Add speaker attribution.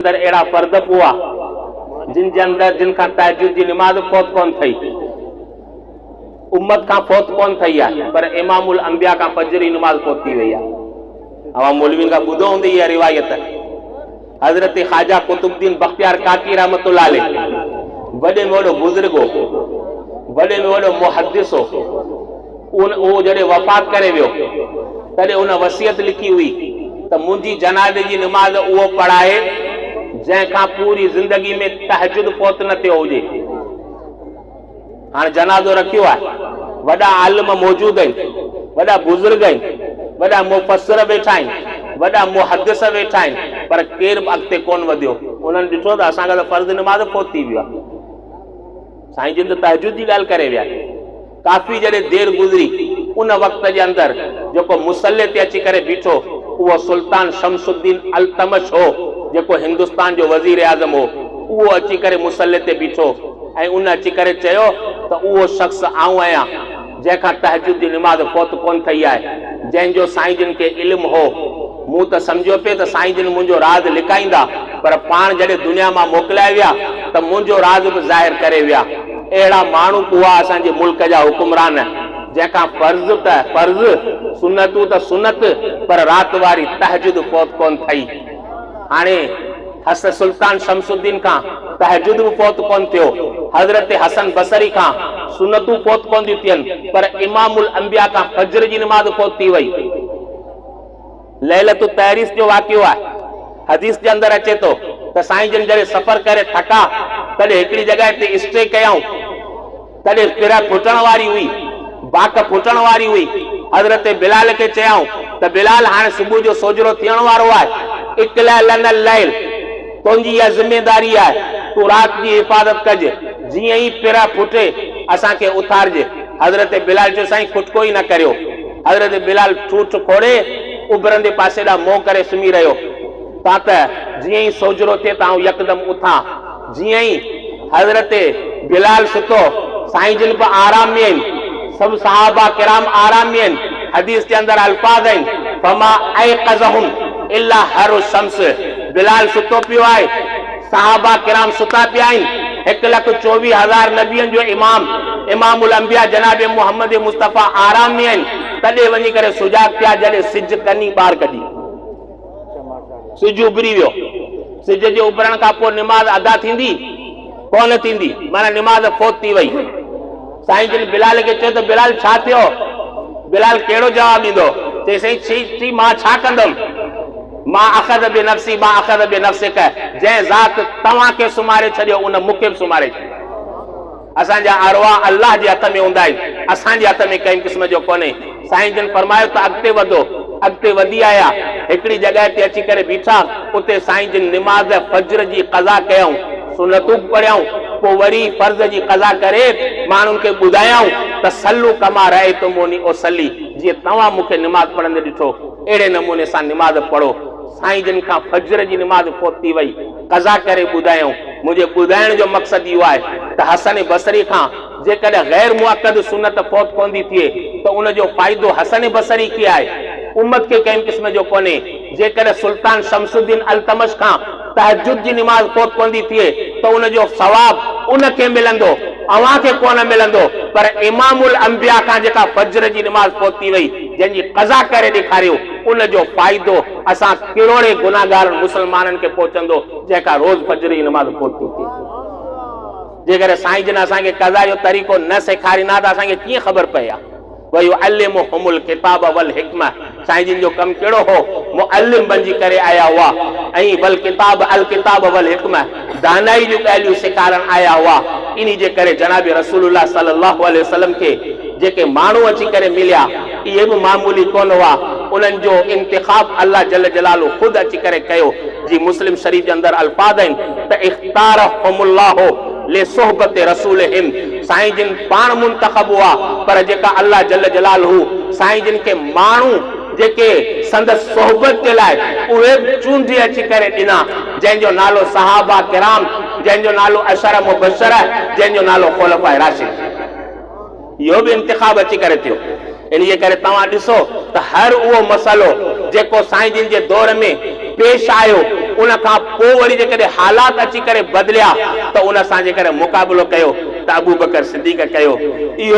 Speaker 1: अंदर एड़ा फर्द हुआ जिन जे अंदर जिन का तहज्जुद की नमाज फौत कोन थई, उम्मत का फौत कोन थई है, पर इमामुल अंबिया का फजर की नमाज फौत थी वही है। अवा मौलवी का बुधो होंदी है रिवायत। हजरत ख्वाजा कुतुबुद्दीन बख्तियार काकी रहमतुल्लाह अलैह वडे में वडो बुजुर्ग हो, वडे में वडो मुहद्दिस हो, वो जड़े वफात करे वियो तडे उन वसियत लिखी हुई तो मुझी जनाजे की नमाज वो पढ़ाए जैका पूरी जिंदगी में तहज्जुद फौत न थियो हुजे। हाँ जनाजो रखियो है, वडा आलिम मौजूद आहिनि, वडा बुजुर्ग आहिनि, वडा मुफस्सिर वेठा आहिनि, वडा मुहद्दिस वेठा आहिनि, पर केर अॻिते कोन वधियो। उन्हनि ॾिठो त असांखे त फर्ज़ नमाज फौत थी वियो आहे। साईं जिन त तहज्जुद जी ॻाल्हि करे विया। काफ़ी जॾहिं देर गुज़री उन वक़्त जे अंदरि जेको मुसल्ले ते अची करे बीठो उहो सुल्तान शमसुद्दीन अल्तमश हो, जेको हिंदुस्तान जो वज़ीर आज़म हो। उहो अची करे मुसल्ले ते बीठो ऐं उन अची करे चयो त उहो शख़्स आऊं आहियां जंहिंखां तहज्जुद जी नमाज फौत कोन थई आहे, जंहिंजो साईं जिन खे इल्मु हो। मूं त सम्झो पियो त साईं जिन मुंहिंजो राज़ लिकाईंदा, पर पाण जॾहिं दुनिया मां मोकिलाए विया त मुंहिंजो राज़ बि ज़ाहिर करे विया। अहिड़ा माण्हू हुआ असांजे मुल्क जा हुकुमरान, जंहिंखां फर्ज़ त फर्ज़, सुनतूं त सुनत, पर रात वारी तहज्जुद फौत कोन थई। हाणे सुल्तान शमसुद्दीन खां तहज्जुद भी फौत कोन थियो, हजरत हसन बसरी खां सुनतूं फौत कोन थियूं थियनि, पर इमामुल अंबिया खां फजर जी नमाज फौत थी वई। लैलतु तहरीस जो वाक़ियो आहे, हदीस जे अंदर अचे तो त साईं जन जॾहिं सफ़र करे थका तॾहिं हिकिड़ी जॻह ते स्टे कयऊं, तॾहिं पिरा फुटण वारी हुई, बाक फुटण वारी हुई। हजरत बिलाल के चयऊं त बिलाल हाणे सुबुह जो सोजरो थियण वारो आहे, इकला लनल लैल, तुंहिंजी इहा ज़िम्मेदारी आहे, तूं रात जी हिफ़ाज़त कजे, जीअं ई पिरा फुटे असांखे उथारजे। हजरत बिलाल चयो साईं खुटको ई न करियो। हजरत बिलाल ठूठ खोड़े उभरंदे पासे ॾांहुं मोह करे सुम्ही रहियो। तां त जीअं ई सोजरो थिए तां यकदम उथां। जीअं ई हजरत बिलाल सुतो, साईं जिन पर आराम में आहिनि, सब सहाबा किराम आराम में आहिनि। हदीस के अंदर अल्फाज आहिनि फमा ऐक़ज़हुम इल्ला हर शम्स, बिलाल सुतो पियो आहे, सहाबा किराम सुता पिया आहिनि। 1,24,000 नबियनि जो इमाम इमामुल अंबिया जनाब मोहम्मद मुस्तफ़ा आराम में आहिनि, तॾहिं वञी करे सुजाग थिया जॾहिं सिज कनी ॿार कढी, सिज उभरी वियो। सिज जे उभरण खां पोइ निमाज़ अदा थींदी कोन थींदी, माना निमाज़ फौत थी वई। साईं जिन बिलाल खे चयो त बिलाल छा थियो? बिलाल कहिड़ो जवाब ॾींदो? चई साईं मां छा कंदुमि? मां अख़ज़ बि नफ़्सी मां अख़ज़ बि नफ़्सिक, जंहिं ज़ात तव्हांखे सुम्हारे छॾियो उन मूंखे बि सुम्हारे छॾियो। असांजा अरवाह अल्लाह जे हथ में हूंदा आहिनि, असांजे हथ में कंहिं क़िस्म जो कोन्हे। साईं जिन फरमायो त अॻिते वधो, अॻिते वधी आया, हिकिड़ी जॻह ते अची करे बीठा, उते साईं जिन निमाज़ फजर जी क़ज़ा कयऊं, सुनतूं पढ़ियऊं, पोइ वरी फर्ज़ जी क़ज़ा करे माण्हुनि खे ॿुधायऊं त सल्लू कमा रअयतुमूनी उसल्ली, जीअं तव्हां मूंखे निमाज़ पढ़ंदे ॾिठो अहिड़े नमूने सां निमाज़ पढ़ो। साईं जिन खां फजर जी निमाज़ फौत थी वई, क़ज़ा करे ॿुधायऊं। मुंहिंजे ॿुधाइण जो मक़सदु इहो आहे त हसन बसरी खां जेकॾहिं गैर मुअक्कद सुनत फौत कोन थी थिए त उनजो फ़ाइदो हसन बसरी खे आहे, उम्मत के कंहिं क़िस्म जो कोन्हे। जेकॾहिं सुल्तान शमसुद्दीन अल्तमश खां तहज्जुद जी निमाज़ फौत कोन थी थिए त उनजो सवाब उनखे मिलंदो, अवां खे कोन मिलंदो। पर इमामुल अंबिया खां जेका फजर जी निमाज़ फौत थी वई, जंहिंजी क़ज़ा करे ॾेखारियो, उनजो फ़ाइदो असां किरोड़े गुनाहगार मुसलमाननि खे पहुचंदो जंहिंखां रोज़ फजर जी निमाज़ फौत थी थिए। जेकॾहिं साईं जिन असांखे क़ज़ा जो तरीक़ो न सेखारींदा त असांखे कीअं ख़बर पए हा? वयुअल्लिमुहुमुल किताब वल हिक्म, साईं जिन जो कमु कहिड़ो हो? मुअल्लिम बणिजी करे आया हुआ, ऐं वल किताब अल किताब वल हिक्म, दानाई जूं ॻाल्हियूं सेखारण आया हुआ। इन जे करे जनाब रसूलुल्लाह सल्लल्लाहु अलैहि वसल्लम खे जेके माण्हू अची करे मिलिया, इहे बि मामूली कोन हुआ। उन्हनि जो इंतिखाब अल्लाह जल जलालु ख़ुदि अची करे कयो। जी मुस्लिम शरीफ़ जे अंदर अल्फाज आहिनि त इख्तारहुमुल्लाहु लिसुहबत रसूलिहिम, साईं जिन पाण मुंतखब हुआ, पर जेका अल्लाह जल जलालहू साईं जिन खे माण्हू जेके संदसि सोहबत जे लाइ उहे चूंडी अची करे ॾिना, जंहिंजो नालो सहाबा किराम, जंहिंजो नालो अशर मुबशर, जंहिंजो नालो खुलफाए राशिद, इहो बि इंतिखाब अची करे थियो। इन जे करे तव्हां ॾिसो त हर उहो मसलो जेको साईं जिन जे दौर में पेश आयो उन खां पोइ वरी जेकॾहिं हालात अची करे बदिलिया त उन सां जे करे मुक़ाबिलो कयो त अबू बकर सिद्दीक़ कयो। इहो